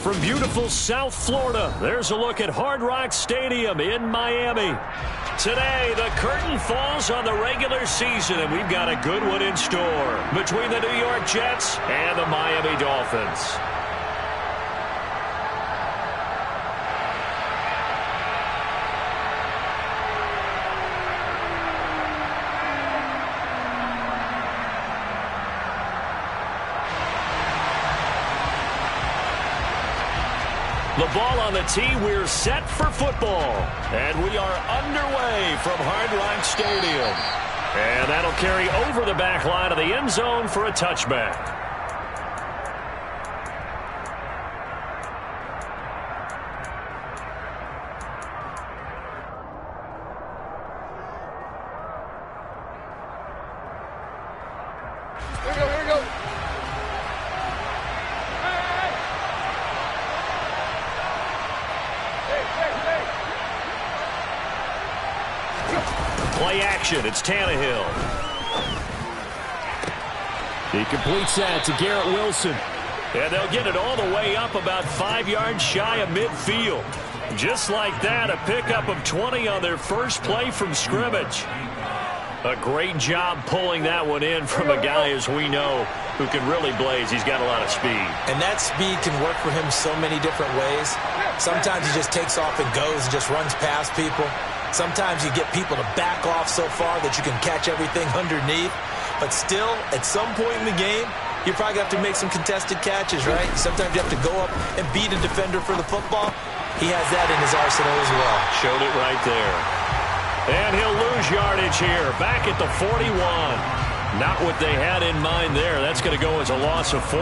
from beautiful South Florida, there's a look at Hard Rock Stadium in Miami. Today, the curtain falls on the regular season, and we've got a good one in store between the New York Jets and the Miami Dolphins. The ball on the tee, we're set for football. And we are underway from Hard Rock Stadium. And that'll carry over the back line of the end zone for a touchback. Play action. It's Tannehill. He completes that to Garrett Wilson. And they'll get it all the way up about 5 yards shy of midfield. Just like that, a pickup of 20 on their first play from scrimmage. A great job pulling that one in from a guy, as we know, who can really blaze. He's got a lot of speed. And that speed can work for him so many different ways. Sometimes he just takes off and goes and just runs past people. Sometimes you get people to back off so far that you can catch everything underneath. But still, at some point in the game, you're probably going to have to make some contested catches, right? Sometimes you have to go up and beat a defender for the football. He has that in his arsenal as well. Showed it right there. And he'll lose yardage here, back at the 41. Not what they had in mind there. That's going to go as a loss of 4.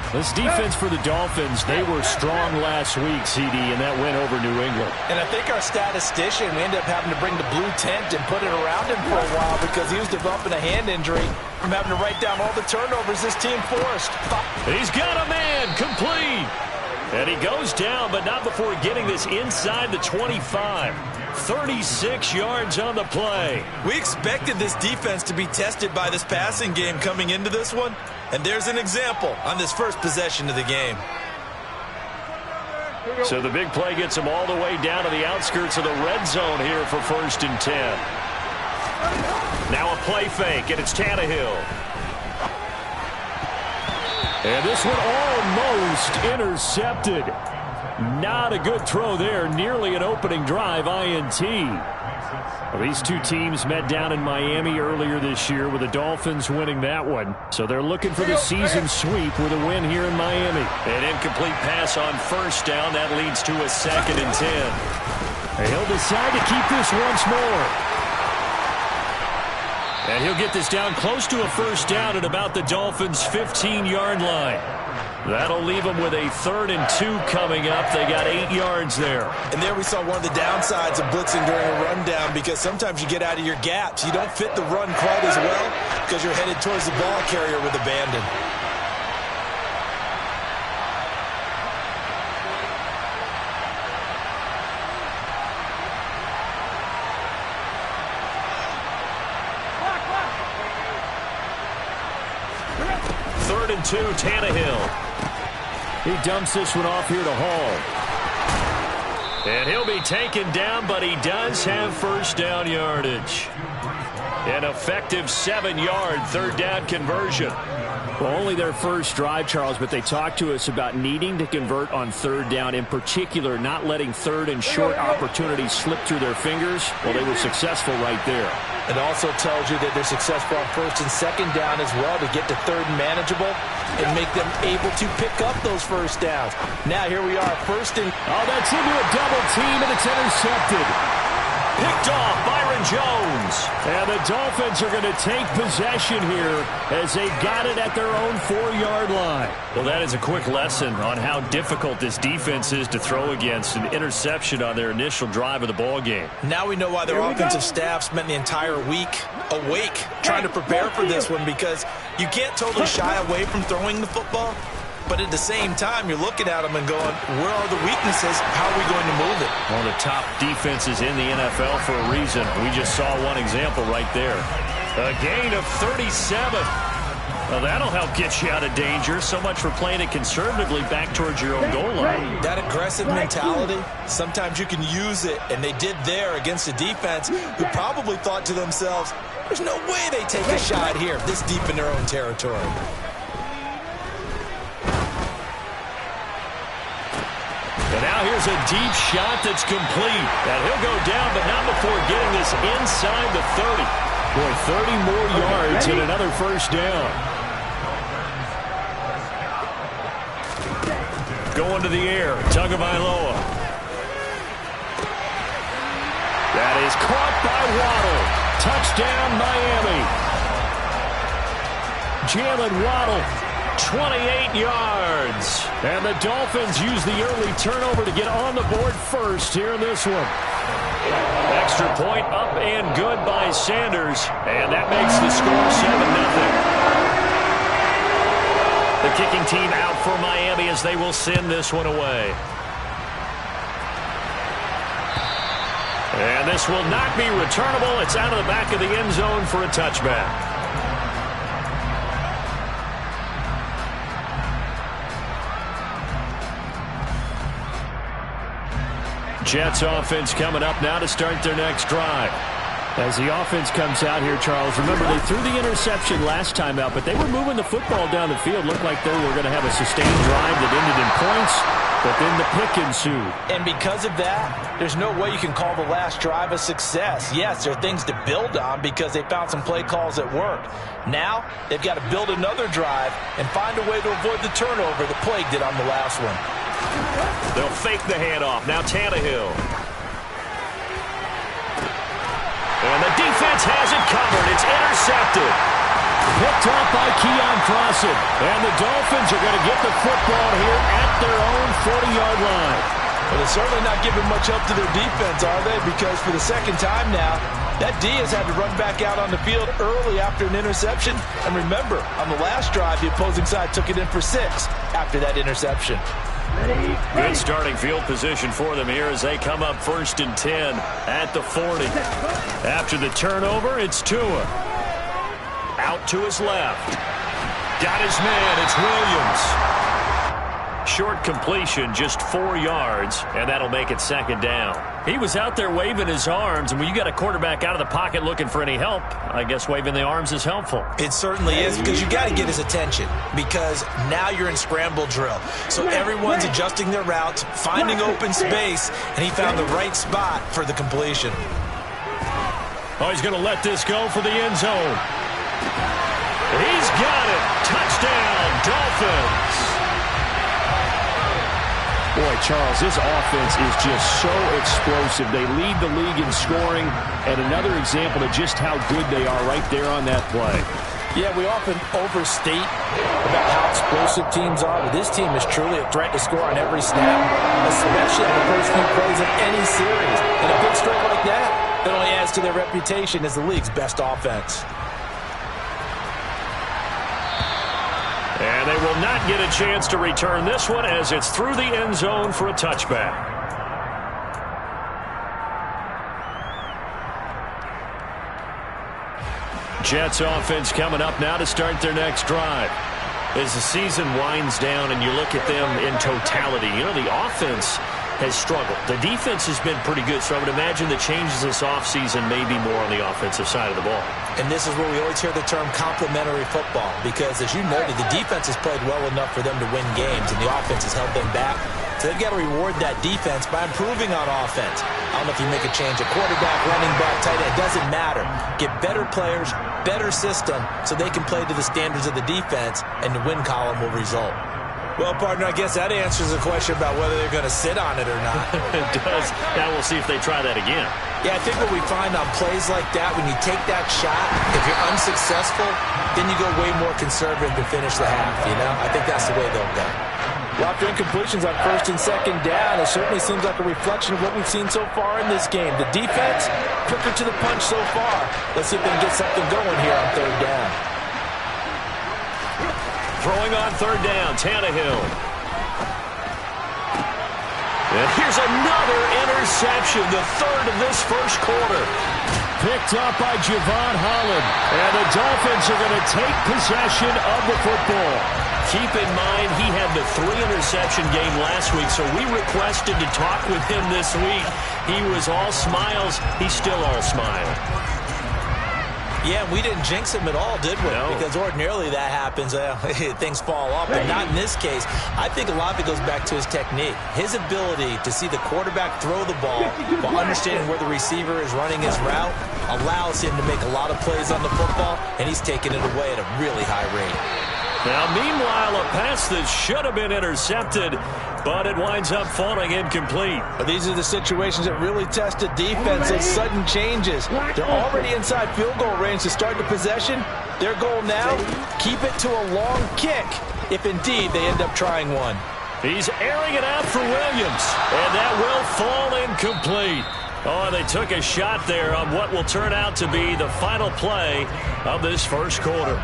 This defense for the Dolphins, they were strong last week, CD, and that went over New England. And I think our statistician, we ended up having to bring the blue tent and put it around him for a while because he was developing a hand injury from having to write down all the turnovers this team forced. He's got a man, complete. And he goes down, but not before getting this inside the 25. 36 yards on the play. We expected this defense to be tested by this passing game coming into this one. And there's an example on this first possession of the game. So the big play gets him all the way down to the outskirts of the red zone here for 1st and 10. Now a play fake, and it's Tannehill. And this one almost intercepted. Not a good throw there. Nearly an opening drive, INT. Well, these two teams met down in Miami earlier this year with the Dolphins winning that one. So they're looking for the season sweep with a win here in Miami. An incomplete pass on 1st down. That leads to a 2nd and 10. And he'll decide to keep this once more. And he'll get this down close to a 1st down at about the Dolphins' 15-yard line. That'll leave them with a 3rd and 2 coming up. They got 8 yards there. And there we saw one of the downsides of blitzing during a rundown because sometimes you get out of your gaps. You don't fit the run quite as well because you're headed towards the ball carrier with abandon. Third and 2, Tannehill. He dumps this one off here to Hall. And he'll be taken down, but he does have 1st down yardage. An effective 7-yard 3rd down conversion. Well, only their first drive, Charles, but they talked to us about needing to convert on 3rd down, in particular not letting 3rd and short opportunities slip through their fingers. Well, they were successful right there. It also tells you that they're successful on 1st and 2nd down as well to get to 3rd and manageable and make them able to pick up those 1st downs. Now here we are, 1st and... Oh, that's into a double team, and it's intercepted. Picked off Byron Jones. And the Dolphins are going to take possession here as they got it at their own 4-yard line. Well, that is a quick lesson on how difficult this defense is to throw against. An interception on their initial drive of the ball game. Now we know why their offensive staff spent the entire week awake trying to prepare for this one, because you can't totally shy away from throwing the football. But at the same time, you're looking at them and going, where are the weaknesses? How are we going to move it? One of the top defenses in the NFL for a reason. We just saw one example right there. A gain of 37. Well, that'll help get you out of danger. So much for playing it conservatively back towards your own goal line. That aggressive mentality, sometimes you can use it, and they did there against a defense who probably thought to themselves, there's no way they take a shot here this deep in their own territory. And now here's a deep shot that's complete. And he'll go down, but not before getting this inside the 30. Boy, 30 more yards and another first down. Going to the air, Tagovailoa. That is caught by Waddle. Touchdown, Miami. Jalen Waddle, 28 yards. And the Dolphins use the early turnover to get on the board first here in this one. Extra point up and good by Sanders. And that makes the score 7-0. The kicking team out for Miami as they will send this one away. And this will not be returnable. It's out of the back of the end zone for a touchback. Jets offense coming up now to start their next drive. As the offense comes out here, Charles, remember they threw the interception last time out, but they were moving the football down the field. Looked like they were going to have a sustained drive that ended in points, but then the pick ensued. And because of that, there's no way you can call the last drive a success. Yes, there are things to build on because they found some play calls that worked. Now, they've got to build another drive and find a way to avoid the turnover that plagued it on the last one. They'll fake the handoff. Now Tannehill. And the defense has it covered. It's intercepted. Picked off by Keon Crossfire. And the Dolphins are going to get the football here at their own 40-yard line. Well, they're certainly not giving much help to their defense, are they? Because for the second time now, that D has had to run back out on the field early after an interception. And remember, on the last drive, the opposing side took it in for 6 after that interception. Good starting field position for them here as they come up 1st and 10 at the 40. After the turnover, it's Tua. Out to his left. Got his man. It's Williams. Short completion, just 4 yards, and that'll make it 2nd down. He was out there waving his arms, and when you got a quarterback out of the pocket looking for any help, I guess waving the arms is helpful. It certainly is, because you got to get his attention, because now you're in scramble drill. So everyone's adjusting their routes, finding open space, and he found the right spot for the completion. Oh, he's going to let this go for the end zone. He's got it. Touchdown, Dolphins. Boy, Charles, this offense is just so explosive. They lead the league in scoring, and another example of just how good they are right there on that play. Yeah, we often overstate about how explosive teams are, but this team is truly a threat to score on every snap, especially on the first few plays of any series. And a big stroke like that only adds to their reputation as the league's best offense. And they will not get a chance to return this one as it's through the end zone for a touchback. Jets offense coming up now to start their next drive. As the season winds down and you look at them in totality, you know, the offense has struggled. The defense has been pretty good, so I would imagine the changes this offseason may be more on the offensive side of the ball. And this is where we always hear the term complementary football, because as you noted, the defense has played well enough for them to win games, and the offense has held them back. So they've got to reward that defense by improving on offense. I don't know if you make a change, a quarterback, running back, tight end, it doesn't matter. Get better players, better system, so they can play to the standards of the defense, and the win column will result. Well, partner, I guess that answers the question about whether they're going to sit on it or not. It does. Now we'll see if they try that again. Yeah, I think what we find on plays like that, when you take that shot, if you're unsuccessful, then you go way more conservative to finish the half, you know? I think that's the way they'll go. Well, after incompletions on 1st and 2nd down, it certainly seems like a reflection of what we've seen so far in this game. The defense, quicker to the punch so far. Let's see if they can get something going here on 3rd down. Throwing on 3rd down, Tannehill. And here's another interception, the 3rd of this first quarter. picked up by Javon Holland. And the Dolphins are going to take possession of the football. Keep in mind, he had the 3-interception game last week, so we requested to talk with him this week. He was all smiles. He's still all smile. Yeah, we didn't jinx him at all, did we? No. Because ordinarily that happens. Things fall off, but not in this case. I think a lot of it goes back to his technique. His ability to see the quarterback throw the ball while understanding where the receiver is running his route allows him to make a lot of plays on the football, and he's taking it away at a really high rate. Now, meanwhile, a pass that should have been intercepted, but it winds up falling incomplete. But these are the situations that really test the defense, those sudden changes. They're already inside field goal range to start the possession. Their goal now, keep it to a long kick, if indeed they end up trying one. He's airing it out for Williams, and that will fall incomplete. Oh, they took a shot there on what will turn out to be the final play of this first quarter.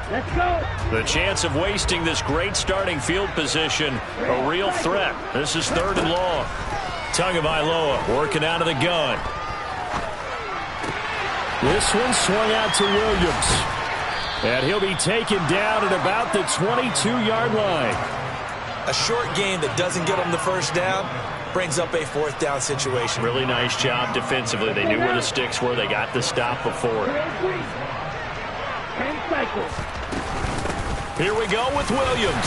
Let's go. The chance of wasting this great starting field position, a real threat. This is 3rd and long. Tagovailoa working out of the gun. This one swung out to Williams. And he'll be taken down at about the 22-yard line. A short game that doesn't get him the first down brings up a 4th down situation. Really nice job defensively. They knew where the sticks were. They got the stop before it. 10 cycles. Here we go with Williams.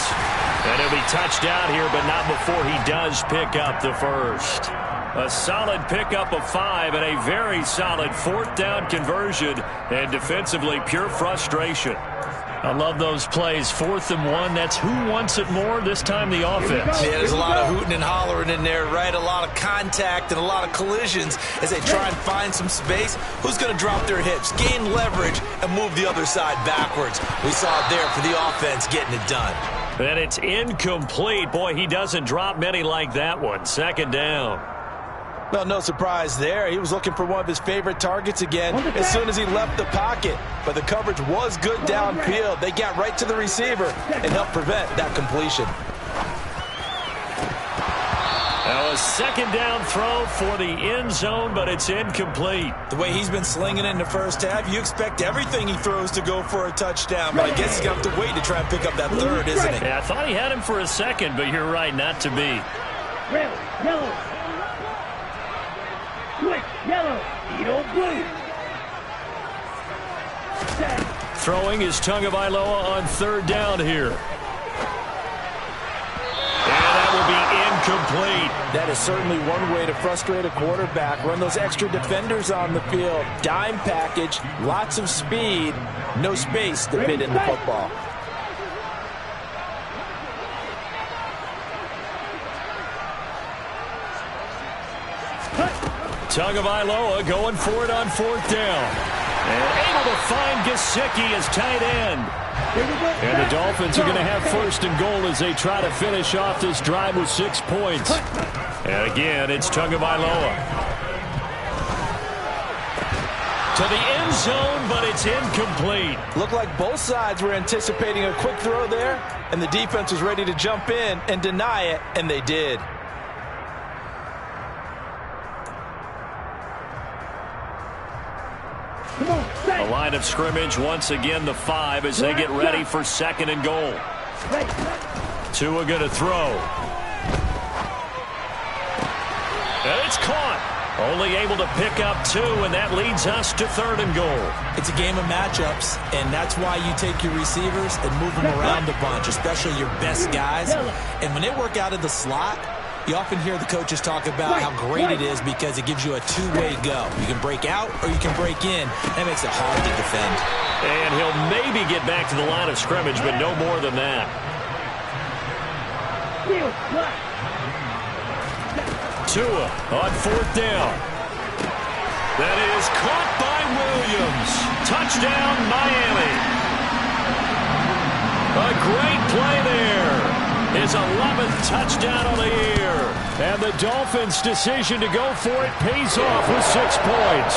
And he'll be touched out here, but not before he does pick up the first. A solid pickup of 5 and a very solid 4th down conversion. And defensively, pure frustration. I love those plays. 4th and 1. That's who wants it more, this time the offense. Yeah, there's a lot of hooting and hollering in there, right? A lot of contact and a lot of collisions as they try and find some space. Who's going to drop their hips, gain leverage, and move the other side backwards? We saw it there for the offense getting it done. And it's incomplete. Boy, he doesn't drop many like that one. 2nd down. Well, no surprise there. He was looking for one of his favorite targets again as soon as he left the pocket. But the coverage was good downfield. They got right to the receiver and helped prevent that completion. Now a 2nd down throw for the end zone, but it's incomplete. The way he's been slinging in the first half, you expect everything he throws to go for a touchdown. But I guess he's going to have to wait to try and pick up that 3rd, isn't he? Yeah, I thought he had him for a second, but you're right, not to be. Red, yellow. Switch, yellow. Edo blue. Set. Throwing is Tagovailoa on 3rd down here. And that will be incomplete. That is certainly one way to frustrate a quarterback. Run those extra defenders on the field. Dime package, lots of speed, no space to fit in the football. Tagovailoa going for it on 4th down. And able to find Gesicki as tight end. And the Dolphins are going to have 1st and goal as they try to finish off this drive with 6 points. And again, it's Tagovailoa. To the end zone, but it's incomplete. Looked like both sides were anticipating a quick throw there, and the defense was ready to jump in and deny it, and they did. The line of scrimmage, once again, the 5 as they get ready for 2nd and goal. Tua going to throw. And it's caught. Only able to pick up 2, and that leads us to 3rd and goal. It's a game of matchups, and that's why you take your receivers and move them around a bunch, especially your best guys. And when they work out of the slot, you often hear the coaches talk about how great it is because it gives you a two-way go. You can break out or you can break in. That makes it hard to defend. And he'll maybe get back to the line of scrimmage, but no more than that. Tua on 4th down. That is caught by Williams. Touchdown, Miami. A great play there. His 11th touchdown on the year. And the Dolphins' decision to go for it pays off with 6 points.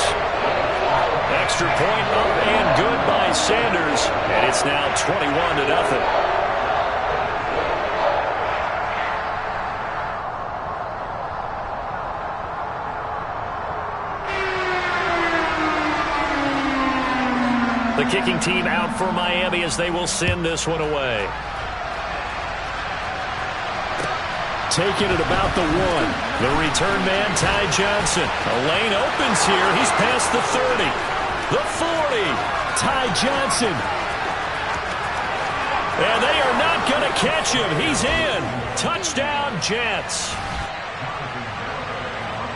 Extra point up and good by Sanders. And it's now 21-0. The kicking team out for Miami as they will send this one away. Taking it about the 1. The return man, Ty Johnson. A lane opens here. He's past the 30. The 40. Ty Johnson. And they are not going to catch him. He's in. Touchdown, Jets.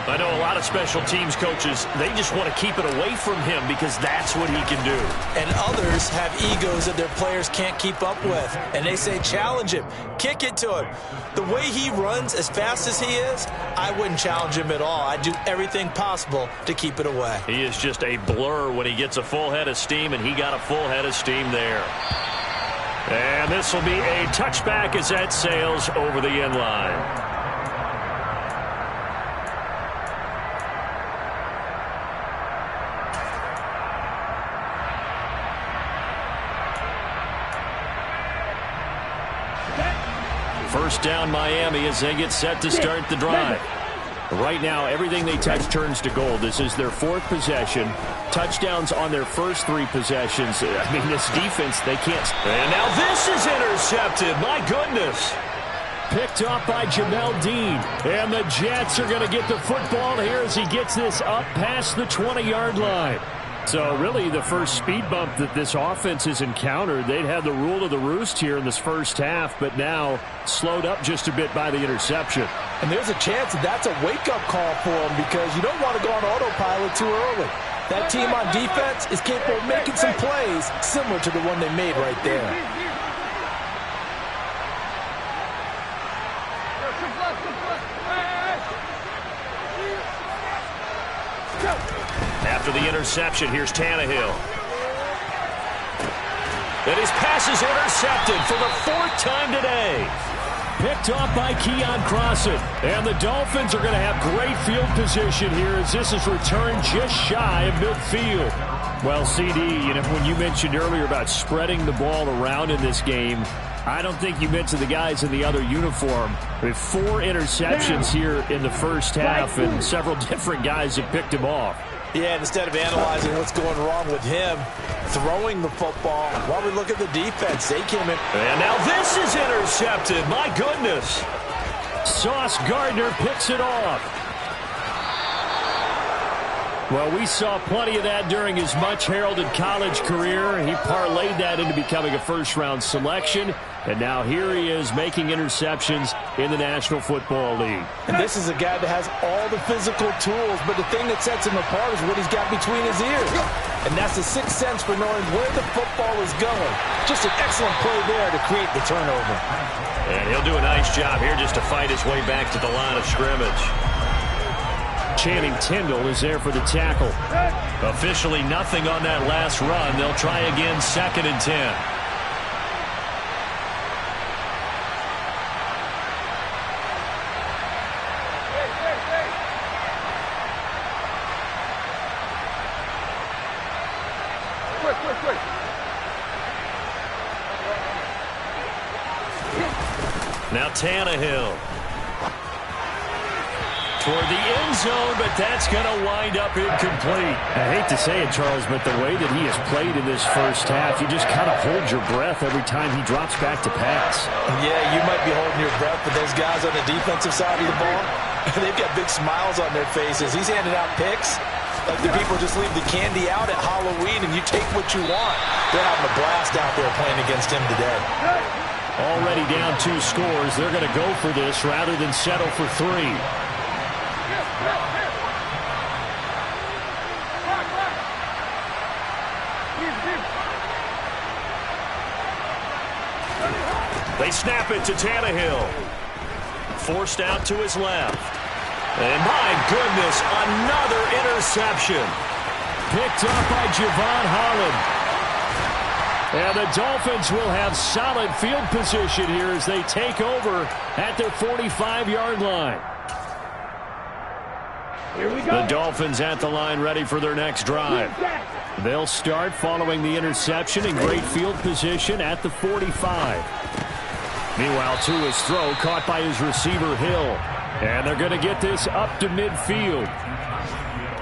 I know a lot of special teams coaches, they just want to keep it away from him because that's what he can do. And others have egos that their players can't keep up with. And they say, challenge him. Kick it to him. The way he runs as fast as he is, I wouldn't challenge him at all. I'd do everything possible to keep it away. He is just a blur when he gets a full head of steam, and he got a full head of steam there. And this will be a touchback as that sails over the end line. First down Miami as they get set to start the drive. Right now, everything they touch turns to gold. This is their 4th possession. Touchdowns on their first 3 possessions. I mean, this defense, they can't. And now this is intercepted. My goodness. Picked off by Jamel Dean. And the Jets are going to get the football here as he gets this up past the 20-yard line. So really the first speed bump that this offense has encountered. They'd had the rule of the roost here in this first half, but now slowed up just a bit by the interception. And there's a chance that that's a wake-up call for them because you don't want to go on autopilot too early. That team on defense is capable of making some plays similar to the one they made right there. After the interception, here's Tannehill. And his pass is intercepted for the 4th time today. Picked off by Keon Crossett. And the Dolphins are going to have great field position here as this is returned just shy of midfield. Well, CD, when you mentioned earlier about spreading the ball around in this game, I don't think you mentioned the guys in the other uniform. With 4 interceptions here in the first half, and several different guys have picked him off. Yeah, and instead of analyzing what's going wrong with him, throwing the football, while we look at the defense, they came in. And now this is intercepted. My goodness. Sauce Gardner picks it off. Well, we saw plenty of that during his much-heralded college career. He parlayed that into becoming a first-round selection, and now here he is making interceptions in the National Football League. And this is a guy that has all the physical tools, but the thing that sets him apart is what he's got between his ears. And that's the sixth sense for knowing where the football is going. Just an excellent play there to create the turnover. And he'll do a nice job here just to fight his way back to the line of scrimmage. Channing Tindall is there for the tackle. Officially nothing on that last run. They'll try again, 2nd and 10. Now Tannehill. Toward the end zone, but that's going to wind up incomplete. I hate to say it, Charles, but the way that he has played in this first half, you just kind of hold your breath every time he drops back to pass. Yeah, you might be holding your breath, but those guys on the defensive side of the ball, they've got big smiles on their faces. He's handing out picks like the people just leave the candy out at Halloween and you take what you want. They're having a blast out there playing against him today. Already down 2 scores. They're going to go for this rather than settle for 3. They snap it to Tannehill. Forced out to his left. And my goodness, another interception. Picked up by Javon Holland. And the Dolphins will have solid field position here as they take over at their 45-yard line. Here we The go. Dolphins at the line ready for their next drive. They'll start following the interception in great field position at the 45. Meanwhile, Tua's throw caught by his receiver, Hill. And they're going to get this up to midfield.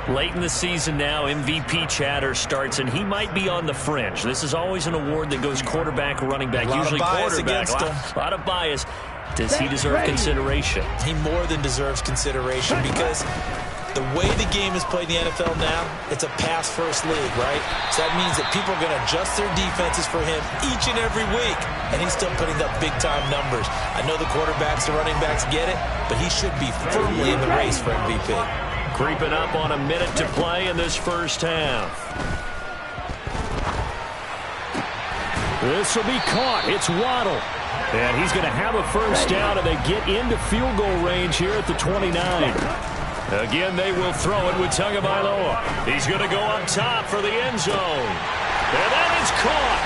Late in the season now, MVP chatter starts, and he might be on the fringe. This is always an award that goes quarterback, running back, usually quarterback. A lot of bias. Does he deserve consideration? He more than deserves consideration because the way the game is played in the NFL now, it's a pass-first league, right? So that means that people are going to adjust their defenses for him each and every week, and he's still putting up big-time numbers. I know the quarterbacks, the running backs get it, but he should be firmly in the race for MVP. Creeping up on a minute to play in this first half. This will be caught. It's Waddle. And he's going to have a first down, and they get into field goal range here at the 29. Again, they will throw it with Tagovailoa. He's going to go up top for the end zone. And that is caught.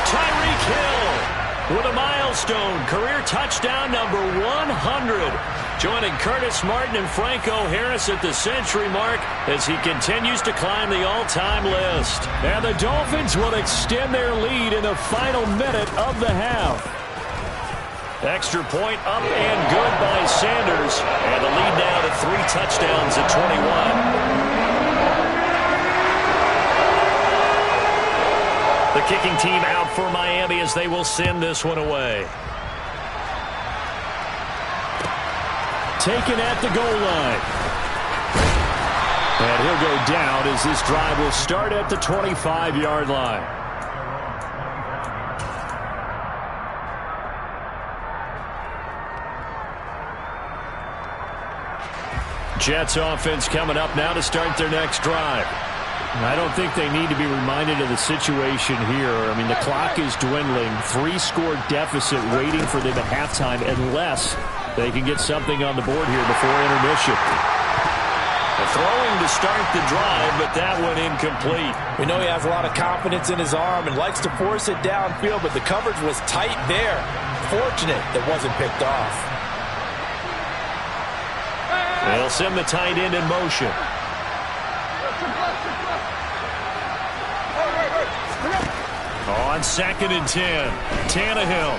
Tyreek Hill with a milestone. Career touchdown number 100. Joining Curtis Martin and Franco Harris at the century mark as he continues to climb the all-time list. And the Dolphins will extend their lead in the final minute of the half. Extra point up and good by Sanders. And the lead now to 3 touchdowns at 21. The kicking team out for Miami as they will send this one away. Taken at the goal line. And he'll go down as this drive will start at the 25-yard line. Jets offense coming up now to start their next drive. I don't think they need to be reminded of the situation here. I mean, the clock is dwindling. 3-score deficit waiting for them at halftime unless they can get something on the board here before intermission. Throwing to start the drive, but that one incomplete. We know he has a lot of confidence in his arm and likes to force it downfield, but the coverage was tight there. Fortunate that wasn't picked off. They'll send the tight end in motion. On 2nd and 10, Tannehill.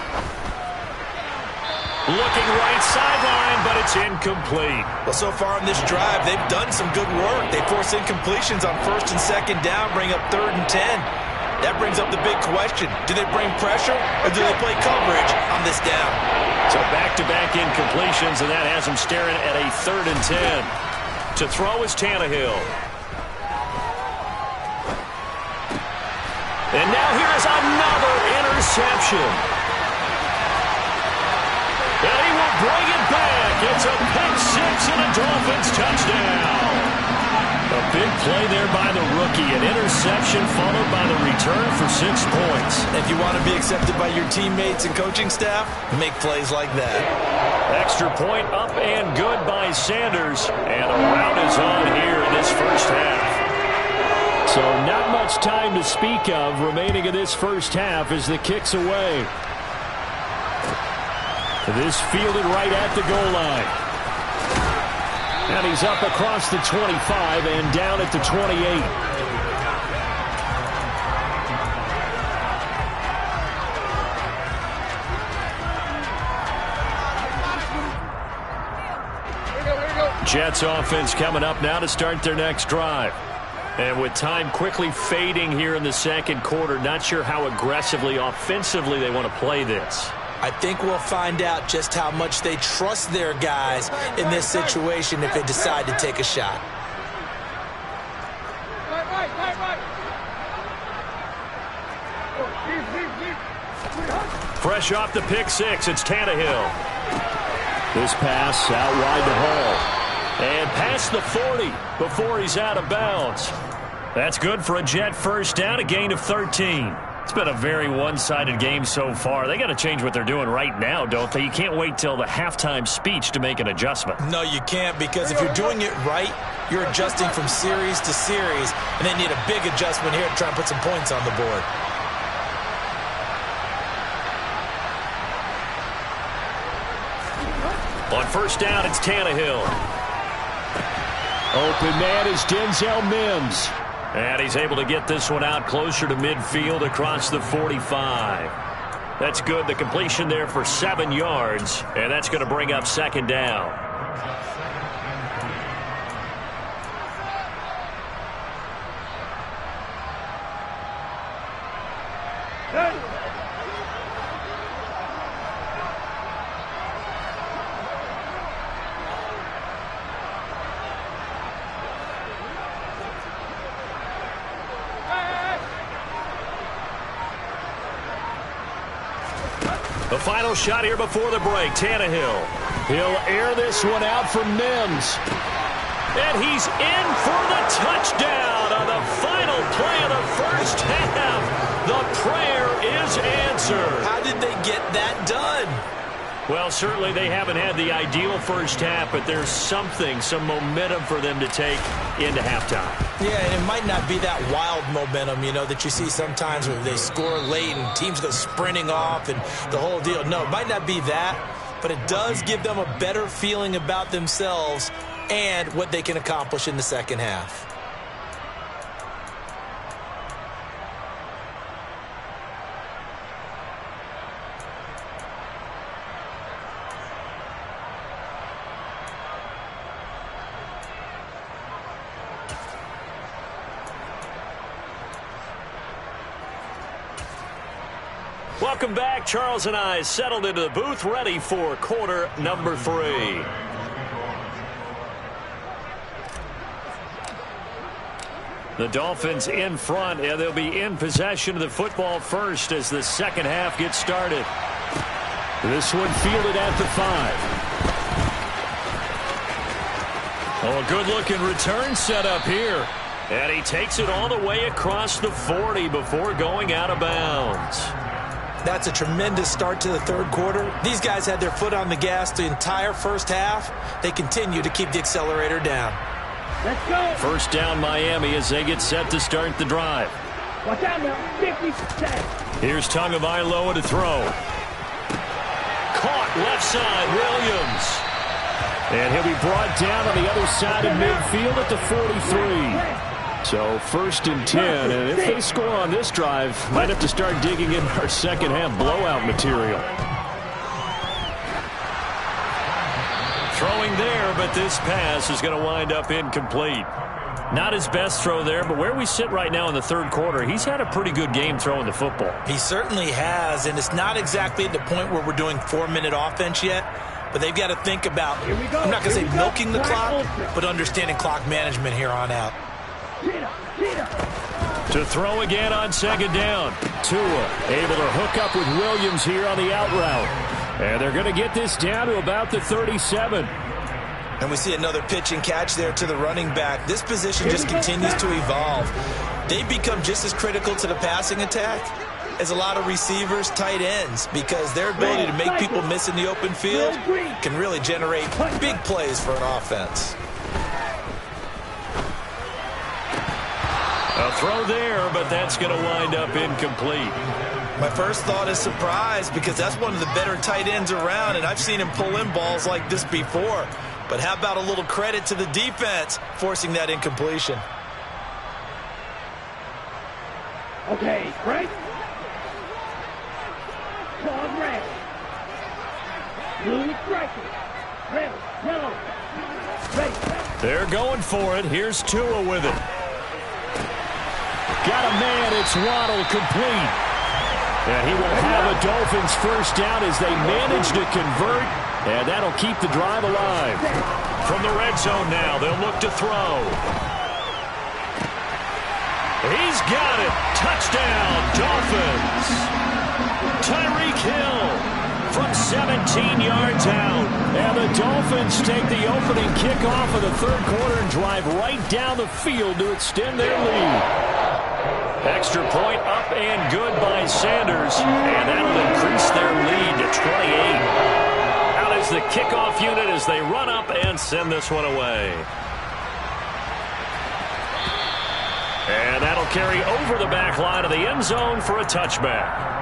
Looking right sideline, but it's incomplete. Well, so far in this drive, they've done some good work. They force incompletions on 1st and 2nd down, bring up 3rd and 10. That brings up the big question. Do they bring pressure, or do they play coverage on this down? So back-to-back incompletions, and that has them staring at a 3rd and 10. To throw is Tannehill. And now here is another interception. And he will bring it back. It's a pick-6 and a Dolphins touchdown. A big play there by the rookie. An interception followed by the return for 6 points. If you want to be accepted by your teammates and coaching staff, make plays like that. Extra point up and good by Sanders. And a rout is on here in this first half. So not much time to speak of remaining in this first half as the kick's away. This fielded right at the goal line. And he's up across the 25 and down at the 28. Jets offense coming up now to start their next drive. And with time quickly fading here in the second quarter, not sure how aggressively, offensively they want to play this. I think we'll find out just how much they trust their guys in this situation if they decide to take a shot. Fresh off the pick-6, it's Tannehill. This pass out wide to Hall. And past the 40 before he's out of bounds. That's good for a Jet first down, a gain of 13. It's been a very one-sided game so far. They got to change what they're doing right now, don't they? You can't wait till the halftime speech to make an adjustment. No, you can't, because if you're doing it right, you're adjusting from series to series, and they need a big adjustment here to try and put some points on the board. On first down, it's Tannehill. Open man is Denzel Mims. And he's able to get this one out closer to midfield across the 45. That's good. The completion there for 7 yards. And that's going to bring up second down. The final shot here before the break. Tannehill. He'll air this one out for Mims. And he's in for the touchdown on the final play of the first half. The prayer is answered. How did they get that done? Well, certainly they haven't had the ideal first half, but there's some momentum for them to take into halftime. Yeah, and it might not be that wild momentum, that you see sometimes when they score late and teams go sprinting off and the whole deal. No, it might not be that, but it does give them a better feeling about themselves and what they can accomplish in the second half. Welcome back. Charles and I settled into the booth, ready for quarter number 3. The Dolphins in front, and they'll be in possession of the football first as the second half gets started. This one fielded at the 5. Oh, a good-looking return set up here. And he takes it all the way across the 40 before going out of bounds. That's a tremendous start to the third quarter. These guys had their foot on the gas the entire first half. They continue to keep the accelerator down. Let's go. First down, Miami, as they get set to start the drive. Watch out now. 50%. Here's Tagovailoa to throw. Caught left side, Williams. And he'll be brought down on the other side of midfield at the 43. So first and 10, and if they score on this drive, might have to start digging in our second half blowout material. Throwing there, but this pass is going to wind up incomplete. Not his best throw there, but where we sit right now in the third quarter, he's had a pretty good game throwing the football. He certainly has, and it's not exactly at the point where we're doing 4-minute offense yet, but they've got to think about, I'm not going to say milking the clock, but understanding clock management here on out. To throw again on second down. Tua able to hook up with Williams here on the out route. And they're going to get this down to about the 37. And we see another pitch and catch there to the running back. This position just continues to evolve. They become just as critical to the passing attack as a lot of receivers, tight ends, because their ability to make people miss in the open field can really generate big plays for an offense. A throw there, but that's going to wind up incomplete. My first thought is surprise, because that's one of the better tight ends around, and I've seen him pull in balls like this before. But how about a little credit to the defense forcing that incompletion? Okay, right? Claws red. Blue striker. Red, yellow. Ready. They're going for it. Here's Tua with it. Got a man. It's Waddle, complete. And he will have a Dolphins first down as they manage to convert. And that'll keep the drive alive. From the red zone now, they'll look to throw. He's got it. Touchdown, Dolphins. Tyreek Hill from 17 yards out. And the Dolphins take the opening kickoff of the third quarter and drive right down the field to extend their lead. Extra point up and good by Sanders. And that'll increase their lead to 28. Out is the kickoff unit as they run up and send this one away. And that'll carry over the back line of the end zone for a touchback.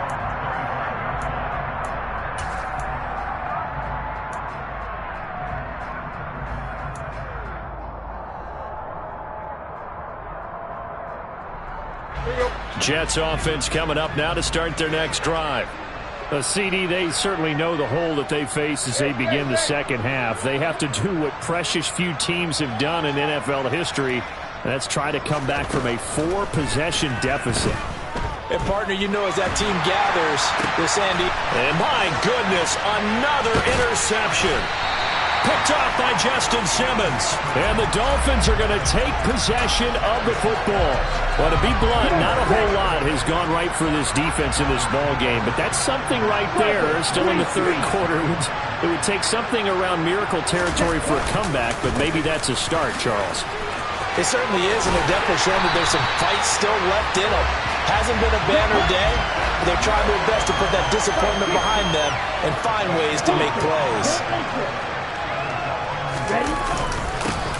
Jets offense coming up now to start their next drive. CD, they certainly know the hole that they face as they begin the second half. They have to do what precious few teams have done in NFL history. That's try to come back from a 4-possession deficit. And, partner, you know as that team gathers, this Andy. And, my goodness, another interception. Picked off by Justin Simmons. And the Dolphins are going to take possession of the football. Well, to be blunt, not a whole lot has gone right for this defense in this ball game. But that's something right there. Still in the third quarter. It would take something around miracle territory for a comeback, but maybe that's a start, Charles. It certainly is, and they're definitely showing that there's some fight still left in them. Hasn't been a banner day. They're trying their best to put that disappointment behind them and find ways to make plays.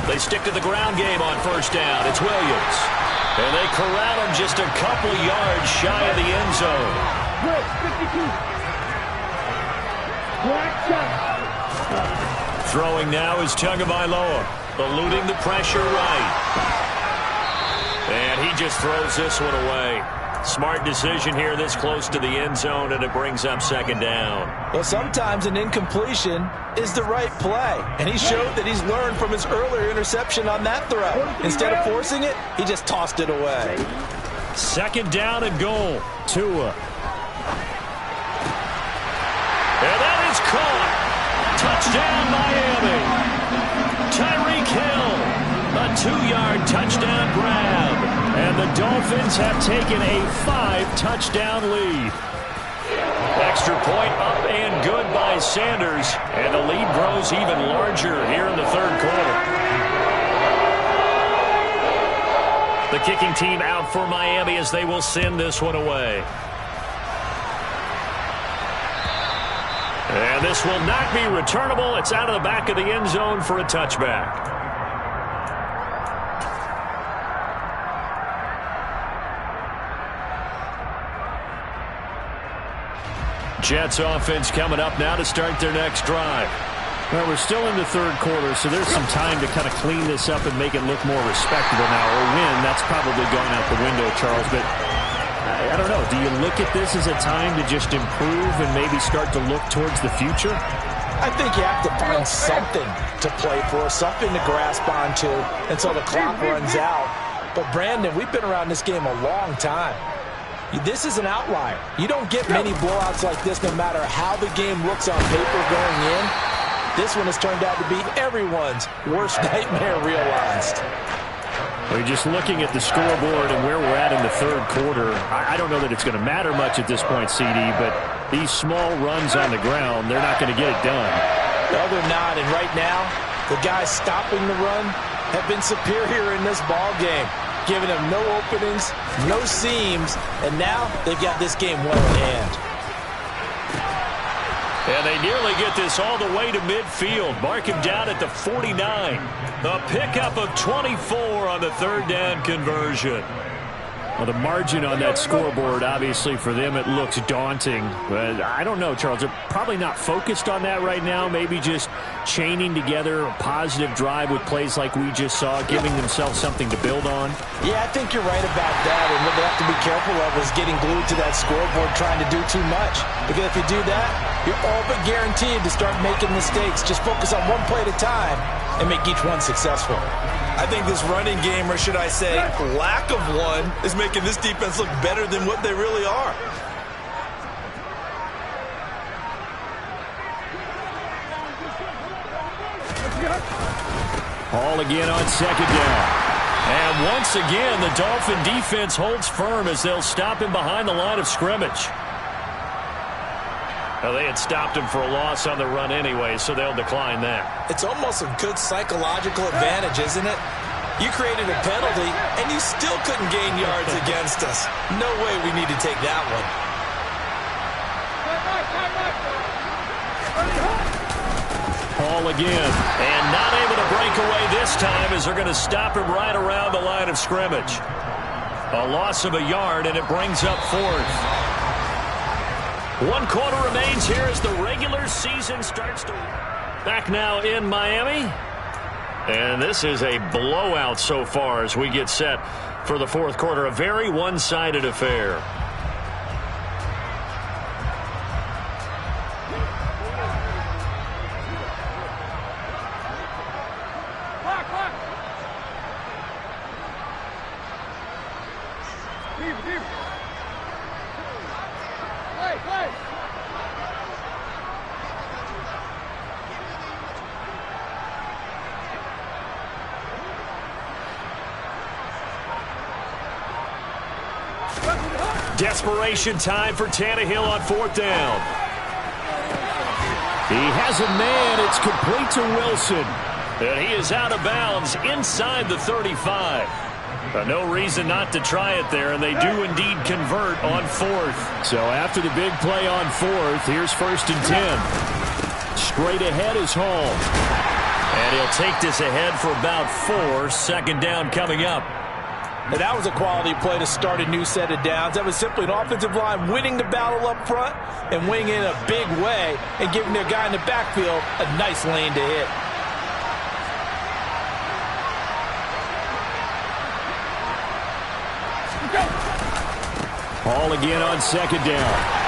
They stick to the ground game on first down. It's Williams. And they corral him just a couple yards shy of the end zone. Good, 52. Black shot. Throwing now is Tagovailoa, eluding the pressure right. And he just throws this one away. Smart decision here this close to the end zone, and it brings up second down. Well, sometimes an incompletion is the right play, and he showed that he's learned from his earlier interception on that throw. Instead of forcing it, he just tossed it away. Second down and goal. Tua. And that is caught. Touchdown, Miami. Tyreek Hill. A 2-yard touchdown grab. And the Dolphins have taken a 5-touchdown lead. Extra point up and good by Sanders. And the lead grows even larger here in the third quarter. The kicking team out for Miami as they will send this one away. And this will not be returnable. It's out of the back of the end zone for a touchback. Jets offense coming up now to start their next drive. Well, we're still in the third quarter, so there's some time to kind of clean this up and make it look more respectable now. Or win, that's probably gone out the window, Charles. But I don't know. Do you look at this as a time to just improve and maybe start to look towards the future? I think you have to find something to play for, something to grasp onto until the clock runs out. But, Brandon, we've been around this game a long time. This is an outlier. You don't get many blowouts like this no matter how the game looks on paper going in. This one has turned out to be everyone's worst nightmare realized. Well, you're just looking at the scoreboard and where we're at in the third quarter. I don't know that it's going to matter much at this point, CD, but these small runs on the ground, they're not going to get it done. No, they're not. And right now, the guys stopping the run have been superior in this ball game, giving them no openings, no seams, and now they've got this game well in hand. And they nearly get this all the way to midfield. Mark him down at the 49. A pickup of 24 on the third down conversion. Well, the margin on that scoreboard, obviously, for them, it looks daunting. But I don't know, Charles. They're probably not focused on that right now. Maybe just chaining together a positive drive with plays like we just saw, giving themselves something to build on. Yeah, I think you're right about that. And what they have to be careful of is getting glued to that scoreboard trying to do too much. Because if you do that, you're all but guaranteed to start making mistakes. Just focus on one play at a time and make each one successful. I think this running game, or should I say lack of one, is making this defense look better than what they really are. Hall again on second down. And once again, the Dolphin defense holds firm as they'll stop him behind the line of scrimmage. Well, they had stopped him for a loss on the run anyway, so they'll decline that. It's almost a good psychological advantage, isn't it? You created a penalty, and you still couldn't gain yards against us. No way we need to take that one. Hall again, and not able to break away this time as they're going to stop him right around the line of scrimmage. A loss of a yard, and it brings up fourth. 1 quarter remains here as the regular season starts to... Back now in Miami. And this is a blowout so far as we get set for the fourth quarter. A very one-sided affair. Desperation time for Tannehill on fourth down. He has a man. It's complete to Wilson. And he is out of bounds inside the 35. No reason not to try it there, and they do indeed convert on fourth. So after the big play on fourth, here's 1st and 10. Straight ahead is Hall. And he'll take this ahead for about 4. Second down coming up. And that was a quality play to start a new set of downs. That was simply an offensive line winning the battle up front and winning in a big way and giving their guy in the backfield a nice lane to hit. Hall again on second down.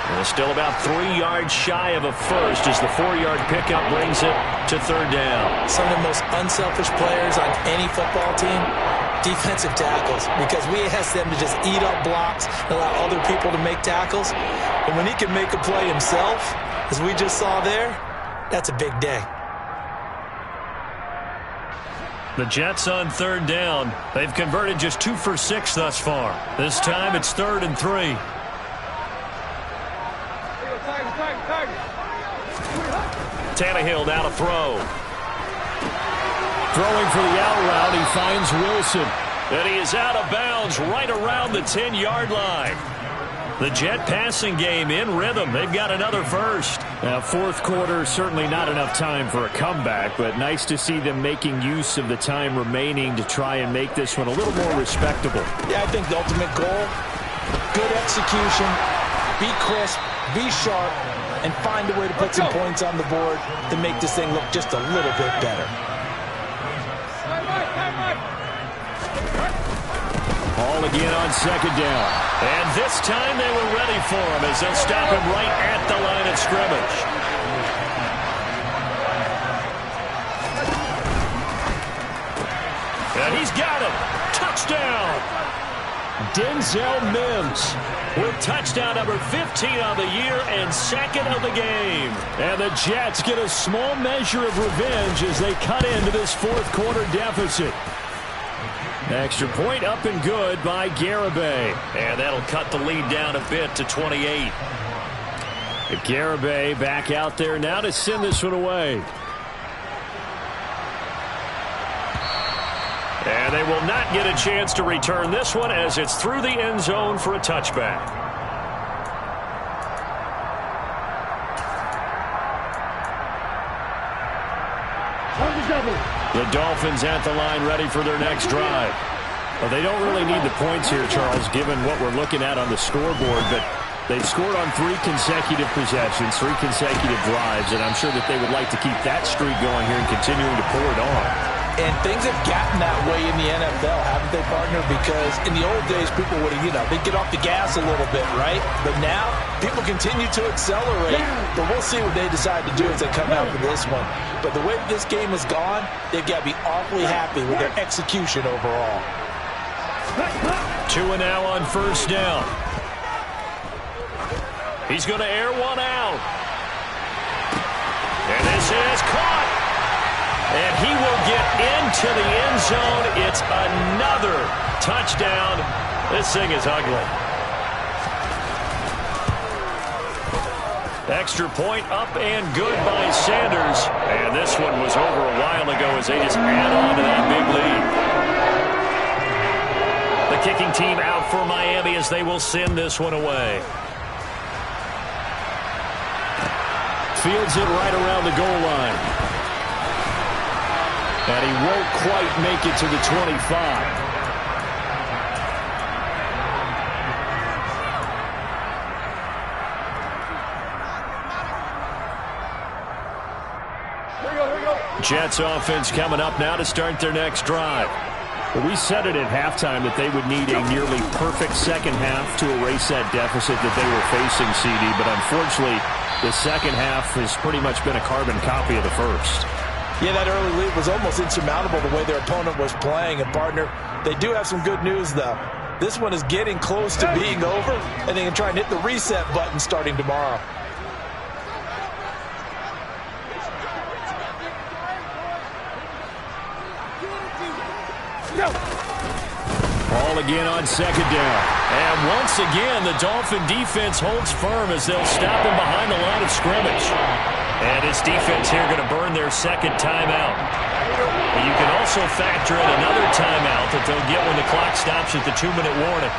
And still about 3 yards shy of a first as the 4-yard pickup brings it to third down. Some of the most unselfish players on any football team, defensive tackles, because we ask them to just eat up blocks and allow other people to make tackles. And when he can make a play himself, as we just saw there, that's a big day. The Jets on third down. They've converted just 2 for 6 thus far. This time it's 3rd and 3. Tannehill now to throw. Throwing for the out route, he finds Wilson. And he is out of bounds right around the 10-yard line. The Jet passing game in rhythm. They've got another first. Now, fourth quarter, certainly not enough time for a comeback, but nice to see them making use of the time remaining to try and make this one a little more respectable. Yeah, I think the ultimate goal, good execution, be crisp, be sharp, and find a way to put some points on the board to make this thing look just a little bit better. Hall again on second down. And this time they were ready for him as they'll stop him right at the line of scrimmage. And he's got him. Touchdown. Denzel Mims with touchdown number 15 on the year and 2nd of the game. And the Jets get a small measure of revenge as they cut into this fourth quarter deficit. Extra point up and good by Garibay. And that'll cut the lead down a bit to 28. Garibay back out there now to send this one away. And they will not get a chance to return this one as it's through the end zone for a touchback. The Dolphins at the line ready for their next drive. Well, they don't really need the points here, Charles, given what we're looking at on the scoreboard, but they've scored on 3 consecutive possessions, 3 consecutive drives, and I'm sure that they would like to keep that streak going here and continuing to pour it on. And things have gotten that way in the NFL, haven't they, partner? Because in the old days, people would, they'd get off the gas a little bit, right? But now, people continue to accelerate. But we'll see what they decide to do as they come out for this one. But the way this game has gone, they've got to be awfully happy with their execution overall. 2 and now on first down. He's going to air one out. And this is caught. And he will get into the end zone. It's another touchdown. This thing is ugly. Extra point up and good by Sanders. And this one was over a while ago as they just add on to that big lead. The kicking team out for Miami as they will send this one away. Fields it right around the goal line. And he won't quite make it to the 25. Jets offense coming up now to start their next drive. Well, we said it at halftime that they would need a nearly perfect second half to erase that deficit that they were facing, CD. But unfortunately, the second half has pretty much been a carbon copy of the first. Yeah, that early lead was almost insurmountable the way their opponent was playing. And, partner, they do have some good news, though. This one is getting close to being over, and they can try and hit the reset button starting tomorrow. Ball again on second down. And once again, the Dolphin defense holds firm as they'll stop him behind the line of scrimmage. And this defense here going to burn their second timeout. And you can also factor in another timeout that they'll get when the clock stops at the 2-minute warning.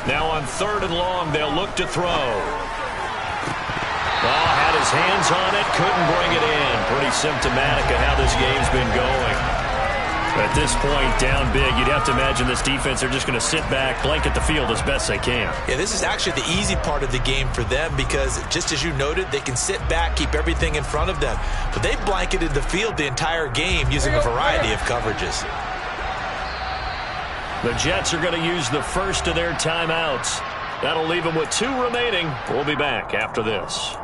Now on 3rd and long, they'll look to throw. Ball had his hands on it, couldn't bring it in. Pretty symptomatic of how this game's been going. At this point, down big, you'd have to imagine this defense are just going to sit back, blanket the field as best they can. Yeah, this is actually the easy part of the game for them because, just as you noted, they can sit back, keep everything in front of them. But they've blanketed the field the entire game using a variety of coverages. The Jets are going to use the first of their timeouts. That'll leave them with 2 remaining. We'll be back after this.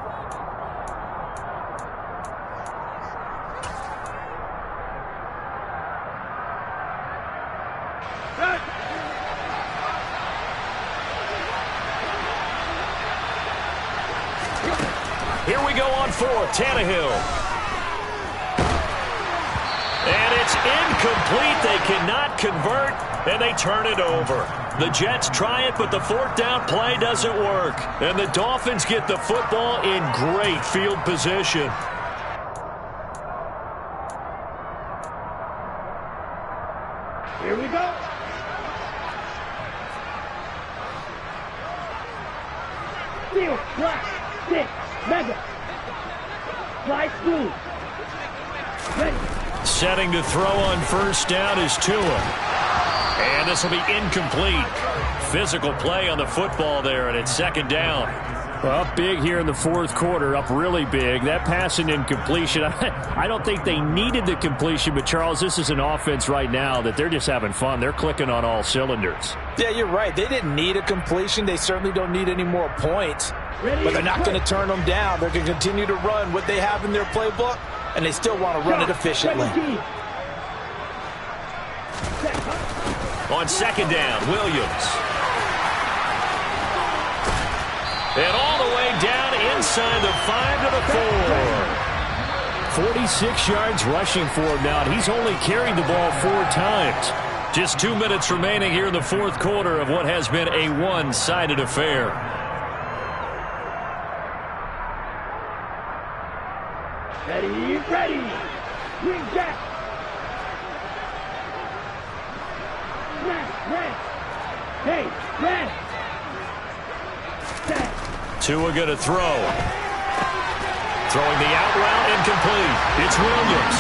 Here we go on 4th. Tannehill. And it's incomplete. They cannot convert, and they turn it over. The Jets try it, but the 4th down play doesn't work. And the Dolphins get the football in great field position. Here we go. Field, flat, stick, mega. Fly smooth. Ready. Setting to throw on 1st down is Tua. And this will be incomplete. Physical play on the football there, and it's 2nd down. Well, up big here in the 4th quarter, up really big. That passing incompletion, I don't think they needed the completion, but, Charles, this is an offense right now that they're just having fun. They're clicking on all cylinders. Yeah, you're right. They didn't need a completion. They certainly don't need any more points. But they're not going to turn them down. They're going to continue to run what they have in their playbook, and they still want to run it efficiently. On 2nd down, Williams. And all the way down inside the 5 to the 4. 46 yards rushing for him now, and he's only carried the ball 4 times. Just 2 minutes remaining here in the 4th quarter of what has been a one-sided affair. Ready, ready. Wing jack. Red. Hey, red. Tua going to throw. Throwing the out route, incomplete. It's Williams.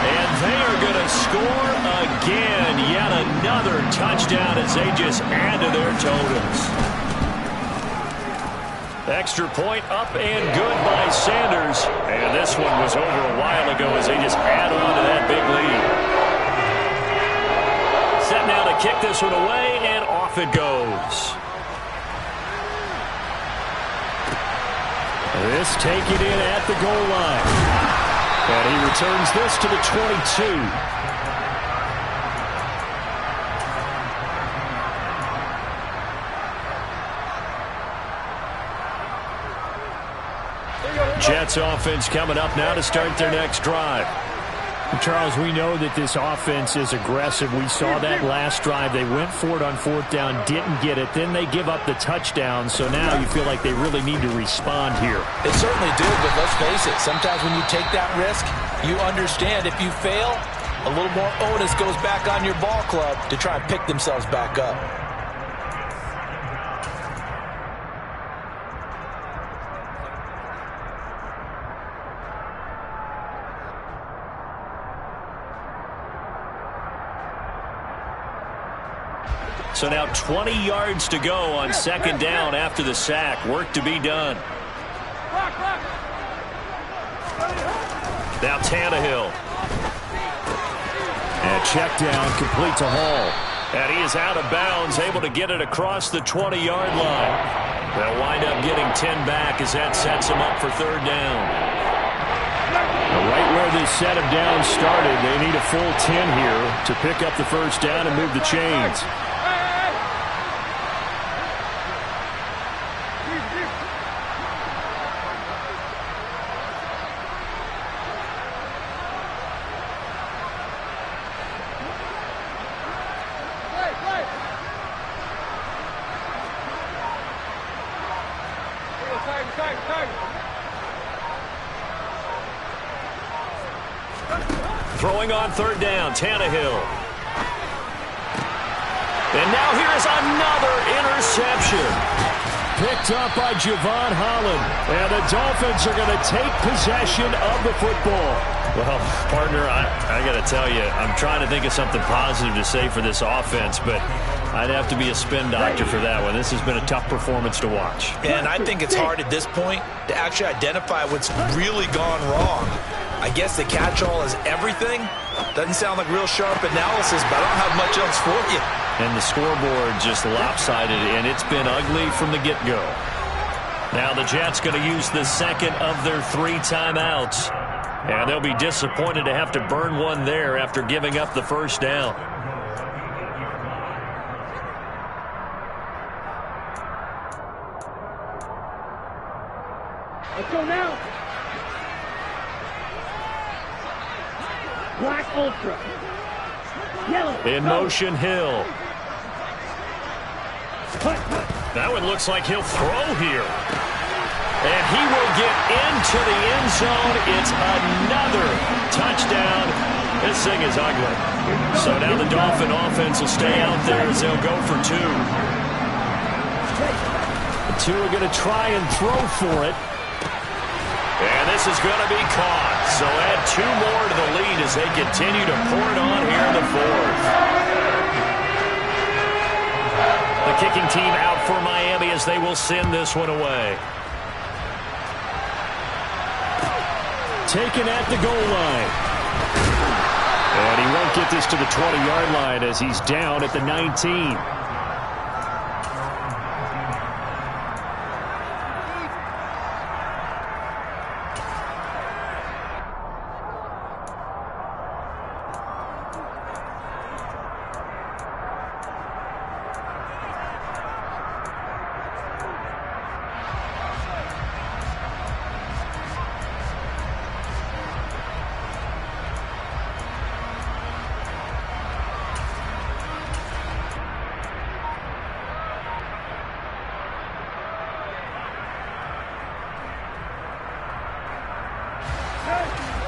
And they are going to score again. Yet another touchdown as they just add to their totals. Extra point up and good by Sanders. And this one was over a while ago as they just add on to that big lead. Set now to kick this one away, and off it goes. This taken in at the goal line. And he returns this to the 22. Jets offense coming up now to start their next drive. Charles, we know that this offense is aggressive. We saw that last drive. They went for it on 4th down, didn't get it. Then they give up the touchdown. So now you feel like they really need to respond here. They certainly do, but let's face it. Sometimes when you take that risk, you understand if you fail, A little more onus goes back on your ball club to try and pick themselves back up. So now 20 yards to go on second down after the sack. Work to be done. Now Tannehill. And check down, complete to Hall. And he is out of bounds, able to get it across the 20-yard line. They'll wind up getting 10 back as that sets him up for third down. Right where this set of downs started, they need a full 10 here to pick up the first down and move the chains. Throwing on third down, Tannehill. And now here is another interception. Picked up by Javon Holland. And the Dolphins are going to take possession of the football. Well, partner, I got to tell you, I'm trying to think of something positive to say for this offense, but I'd have to be a spin doctor for that one. This has been a tough performance to watch. And I think it's hard at this point to actually identify what's really gone wrong. I guess the catch-all is everything. Doesn't sound like real sharp analysis, but I don't have much else for you. And the scoreboard just lopsided, and it's been ugly from the get-go. Now the Jets going to use the second of their 3 timeouts. And they'll be disappointed to have to burn one there after giving up the first down. Let's go now. Black Ultra. Yellow. In motion, Hill. That one looks like he'll throw here. And he will get into the end zone. It's another touchdown. This thing is ugly. So now the Dolphin offense will stay out there as they'll go for 2. The 2 are going to try and throw for it. And this is going to be caught. So add 2 more to the lead as they continue to pour it on here in the 4th. The kicking team out for Miami as they will send this one away. Taken at the goal line. And he won't get this to the 20-yard line as he's down at the 19.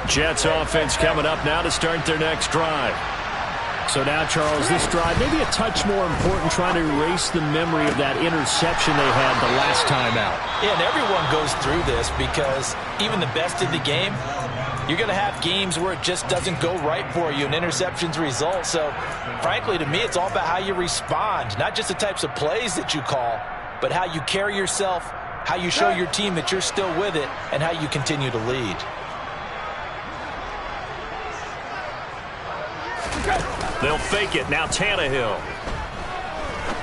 Jets offense coming up now to start their next drive. So now, Charles, this drive maybe a touch more important, trying to erase the memory of that interception they had the last time out. Yeah, and everyone goes through this because even the best in the game, you're going to have games where it just doesn't go right for you and interceptions result. So, frankly, to me, it's all about how you respond, not just the types of plays that you call, but how you carry yourself, how you show your team that you're still with it, and how you continue to lead. They'll fake it. Now Tannehill.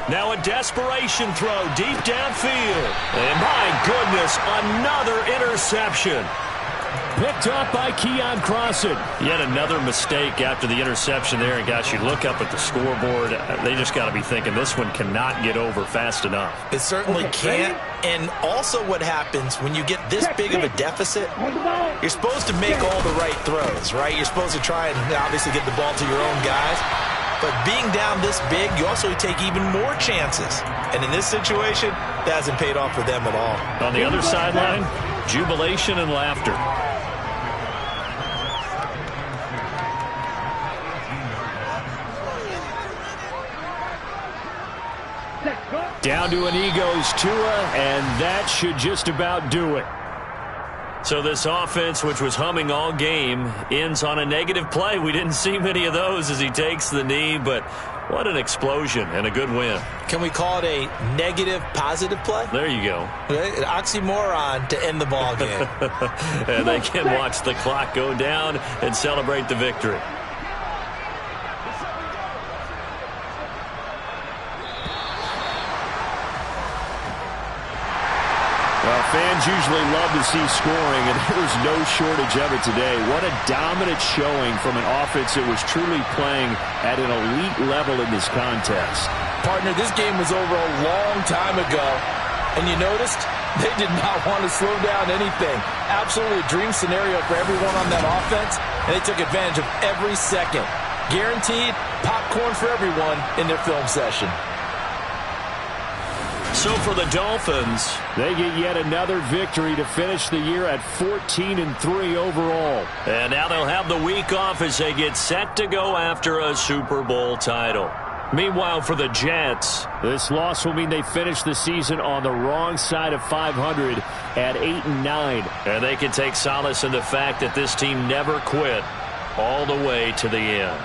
Now a desperation throw deep downfield. And my goodness, another interception. Picked up by Keon Crossan. Yet another mistake after the interception there. And gosh, you look up at the scoreboard, they just got to be thinking this one cannot get over fast enough. It certainly can't. And also what happens when you get this big of a deficit, you're supposed to make all the right throws, right? You're supposed to try and obviously get the ball to your own guys. But being down this big, you also take even more chances. And in this situation, that hasn't paid off for them at all. On the other sideline, jubilation and laughter. Down to an goes Tua, and that should just about do it. So this offense, which was humming all game, ends on a negative play. We didn't see many of those as he takes the knee, but what an explosion and a good win. Can we call it a negative positive play? There you go. An oxymoron to end the ball game. And they can watch the clock go down and celebrate the victory. Well, fans usually love to see scoring, and there was no shortage of it today. What a dominant showing from an offense that was truly playing at an elite level in this contest. Partner, this game was over a long time ago, and you noticed they did not want to slow down anything. Absolutely a dream scenario for everyone on that offense, and they took advantage of every second. Guaranteed popcorn for everyone in their film session. So for the Dolphins, they get yet another victory to finish the year at 14-3 overall. And now they'll have the week off as they get set to go after a Super Bowl title. Meanwhile, for the Jets, this loss will mean they finish the season on the wrong side of 500 at 8-9. And they can take solace in the fact that this team never quit all the way to the end.